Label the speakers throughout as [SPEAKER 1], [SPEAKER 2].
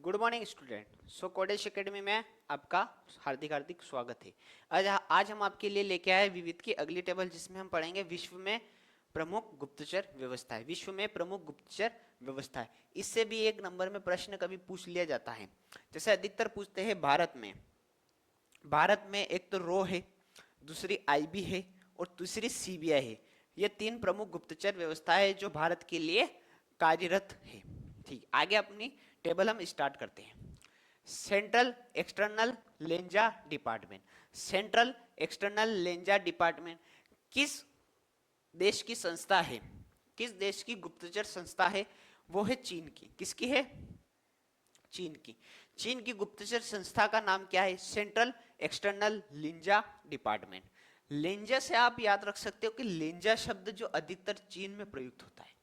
[SPEAKER 1] Good morning student. So Kodesh academy में आपका हार्दिक हार्दिक स्वागत है। आज हम आपके लिए लेके आए विविध की अगली टेबल, जिसमें हम पढ़ेंगे विश्व में प्रमुख गुप्तचर व्यवस्थाएं। विश्व में प्रमुख गुप्तचर व्यवस्थाएं, इससे भी एक नंबर में प्रश्न कभी पूछ लिया जाता है। जैसे अधिकतर पूछते हैं भारत में एक तो रो है, दूसरी आईबी है और तीसरी सीबीआई है। ये तीन प्रमुख गुप्तचर व्यवस्थाएं है जो भारत के लिए कार्यरत है। ठीक, आगे अपनी टेबल हम स्टार्ट करते हैं। सेंट्रल एक्सटर्नल लेंजा डिपार्टमेंट। सेंट्रल एक्सटर्नल लेंजा डिपार्टमेंट किस देश की संस्था है? किस देश की गुप्तचर संस्था है? वो है चीन की। किसकी है? चीन की। चीन की गुप्तचर संस्था का नाम क्या है? सेंट्रल एक्सटर्नल लेंजा डिपार्टमेंट। लेंजा से आप याद रख सकते हो कि लेंजा शब्द जो अधिकतर चीन में प्रयुक्त होता है।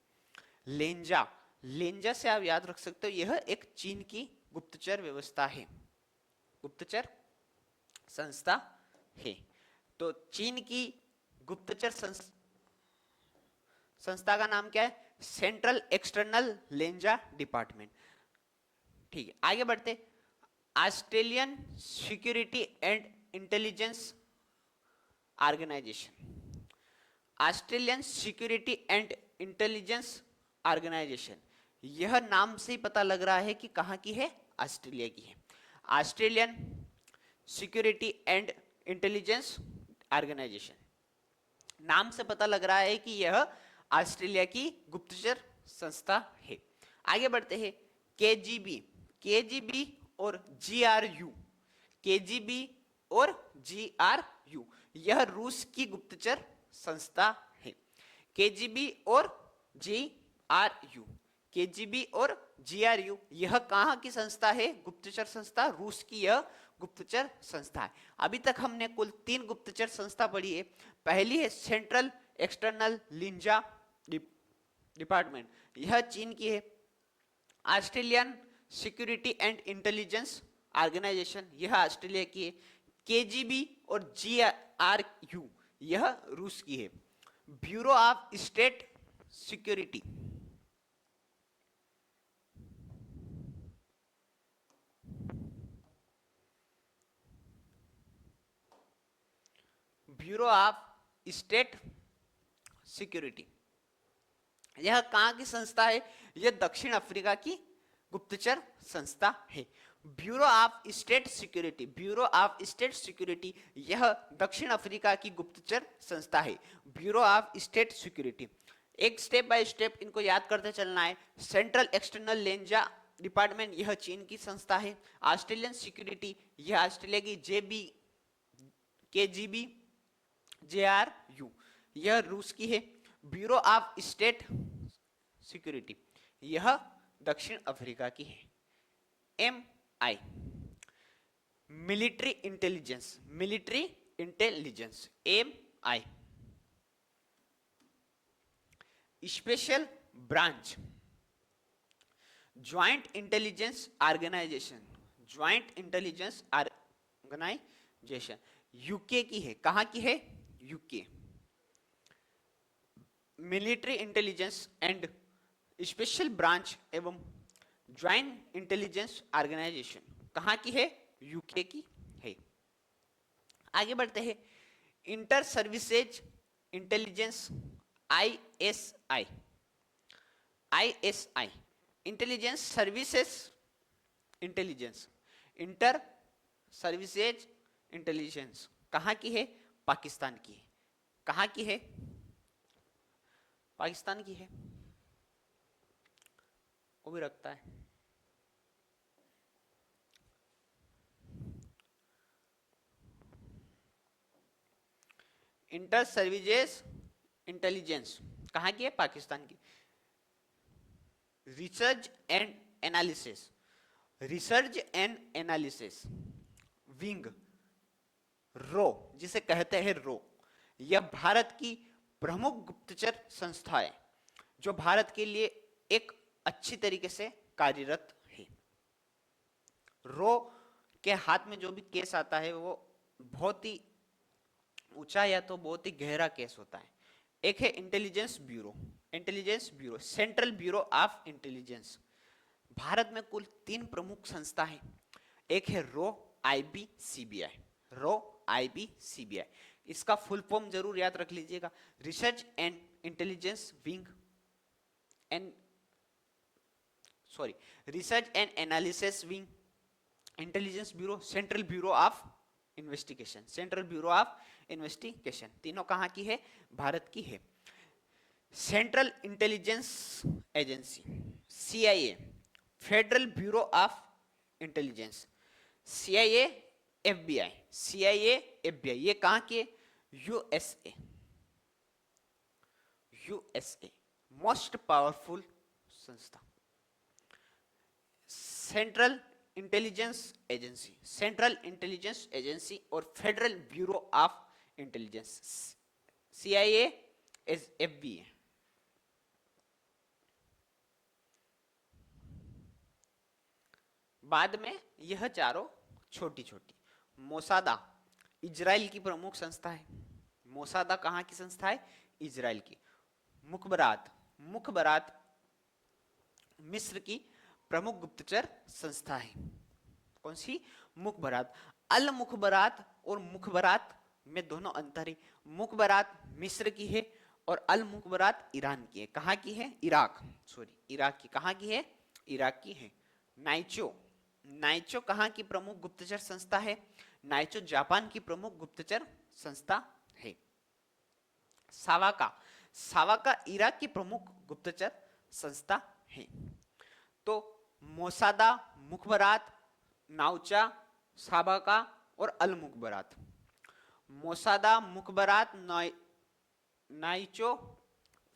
[SPEAKER 1] लेंजा लेंजा से आप याद रख सकते हो यह एक चीन की गुप्तचर व्यवस्था है, गुप्तचर संस्था है। तो चीन की गुप्तचर संस्था का नाम क्या है? सेंट्रल एक्सटर्नल लेंजा डिपार्टमेंट। ठीक है, आगे बढ़ते। Australian security and Intelligence Organisation. Australian security and Intelligence Organisation, यह नाम से ही पता लग रहा है कि कहां की है? ऑस्ट्रेलिया की है। Australian security and Intelligence Organisation, नाम से पता लग रहा है कि यह ऑस्ट्रेलिया की गुप्तचर संस्था है। आगे बढ़ते हैं। केजीबी केजीबी और जीआरयू। केजीबी और जीआरयू, यह रूस की गुप्तचर संस्था है। केजीबी और जीआरयू, केजीबी और जीआरयू, यह कहां की संस्था है? गुप्तचर संस्था, रूस की यह गुप्तचर संस्था है। अभी तक हमने कुल 3 गुप्तचर संस्था पढ़ी है। पहली है सेंट्रल एक्सटर्नल लिंजा डिपार्टमेंट, यह चीन की है। Australian security and Intelligence Organisation, यह ऑस्ट्रेलिया की है। केजीबी और जीआरयू, यह रूस की है। Bureau of state security, bureau of state Security, यह कहां की संस्था है? यह दक्षिण अफ्रीका की गुप्तचर संस्था है। Bureau of state security, bureau of state Security, यह दक्षिण अफ्रीका की गुप्तचर संस्था है। ब्यूरो ऑफ स्टेट सिक्योरिटी, एक स्टेप बाय स्टेप इनको याद करते चलना है। सेंट्रल एक्सटर्नल लेंजा डिपार्टमेंट, यह चीन की संस्था है। ऑस्ट्रेलियन सिक्योरिटी, यह ऑस्ट्रेलिया की। जेबी केजीबी जेआरयू, यह रूस की है। ब्यूरो ऑफ स्टेट सिक्योरिटी, यह दक्षिण अफ्रीका की है। M I military intelligence, military intelligence, M I special branch joint intelligence organisation, joint intelligence organisation, UK की है। कहां की है? UK. Military intelligence and special branch एवं ज्वाइंट इंटेलिजेंस ऑर्गेनाइजेशन कहां की है? यूके की है। आगे बढ़ते हैं। Inter services intelligence, ISI, ISI intelligence services intelligence, inter services intelligence कहां की है? पाकिस्तान की है। कहां की है? पाकिस्तान की है। वो भी रखता है। इंटर सर्विसेज इंटेलिजेंस कहां की है? पाकिस्तान की। Research and analysis, research and analysis wing, रो जिसे कहते हैं रो, यह भारत की प्रमुख गुप्तचर संस्था है जो भारत के लिए एक अच्छी तरीके से कार्यरत है। रो के हाथ में जो भी केस आता है वो बहुत ही ऊंचा या तो बहुत ही गहरा केस होता है। एक है intelligence bureau, intelligence bureau, central bureau of intelligence, Bharat में कुल 3 प्रमुख संस्था है। एक है रो, आईबी, सीबीआई। रो, आईबी, सीबीआई। इसका फुल फॉर्म जरूर याद रख लीजिएगा। Research and intelligence wing and research and analysis wing, intelligence bureau, central bureau of investigation. Central bureau of investigation तीनों कहां की है? भारत की है। Central intelligence agency CIA, federal bureau of intelligence CIA, FBI. CIA, FBI ये कहां की है? यूएसए। यूएसए मोस्ट पावरफुल संस्था। Central intelligence agency, central intelligence agency और federal bureau of intelligence CIA, FBI. बाद में यह चारों छोटी छोटी। मोसादा इजराइल की प्रमुख संस्था है। मोसादा कहां की संस्था है? इजराइल की। मुखबरात, मुखबरात मिस्र की प्रमुख गुप्तचर संस्था है। कौन सी? मुखबरात। अल मुखबरात और मुखबरात में दोनों अंतर है। मुखबरात मिस्र की है और अल मुखबरात ईरान की है। कहां की है? इराक, इराक की। कहां की है? इराक की है। नाइचो, नाइचो कहां की प्रमुख गुप्तचर संस्था है? नाइचो जापान की प्रमुख गुप्तचर संस्था है। सावाका, सावाका इराक की प्रमुख गुप्तचर संस्था है। तो मोसादा, मुखबरात, नाउचा, साबाका और अल मुखबरात। मोसादा, मुखबरात, नाइचो,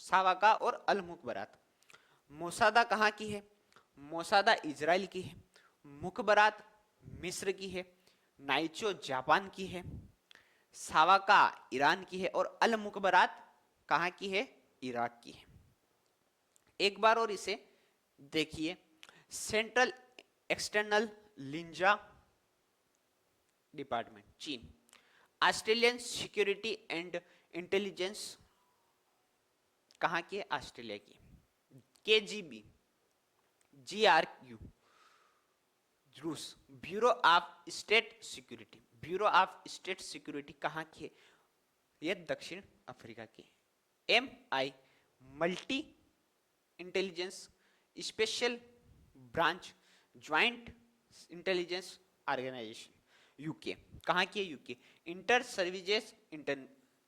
[SPEAKER 1] सावाका और अल मुखबरात। मोसादा कहां की है? मोसादा इजराइल की है। मुखबरात मिस्र की है। नाइचो जापान की है। सावाका ईरान की है और अल मुखबरात कहां की है? इराक की है। एक बार और इसे देखिए। सेंट्रल एक्सटर्नल लिंजा डिपार्टमेंट चीन। ऑस्ट्रेलियन सिक्योरिटी एंड इंटेलिजेंस कहां की है? ऑस्ट्रेलिया की। केजीबी, जीआरक्यू रूस। Bureau of state security, bureau of state security कहां की है? यह दक्षिण अफ्रीका की। M I multi intelligence special branch joint intelligence organisation UK. कहां की है? UK. Inter services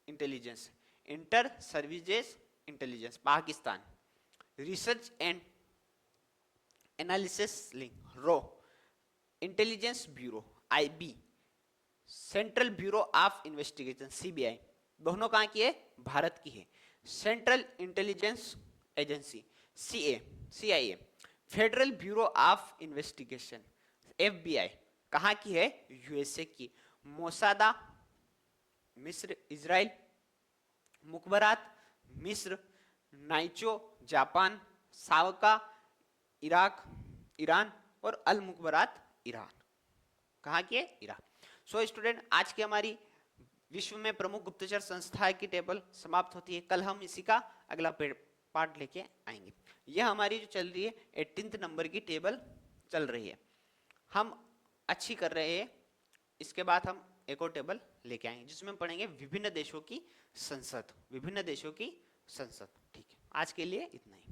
[SPEAKER 1] intelligence, inter services intelligence Pakistan. Research and analysis link रो, intelligence bureau IB, central bureau of investigation CBI. दोनों कहां की है? भारत की है। Central intelligence agency CA, CIA, federal bureau of investigation FBI कहां की है? यूएसए की। मोसादा मिस्र इजराइल, मुखबरात मिस्र, नाइचो जापान, सावका इराक ईरान और अल मुखबरात ईरान। कहां की है? ईरान। सो स्टूडेंट, आज की हमारी विश्व में प्रमुख गुप्तचर संस्थाएं की टेबल समाप्त होती है। कल हम इसी का अगला पार्ट लेके आएंगे। यह हमारी जो चल रही है 18th नंबर की टेबल चल रही है। हम अच्छी कर रहे हैं। इसके बाद हम एक और टेबल लेके आएंगे जिसमें पढ़ेंगे विभिन्न देशों की संसद, विभिन्न देशों की संसद। ठीक है, आज के लिए इतना ही।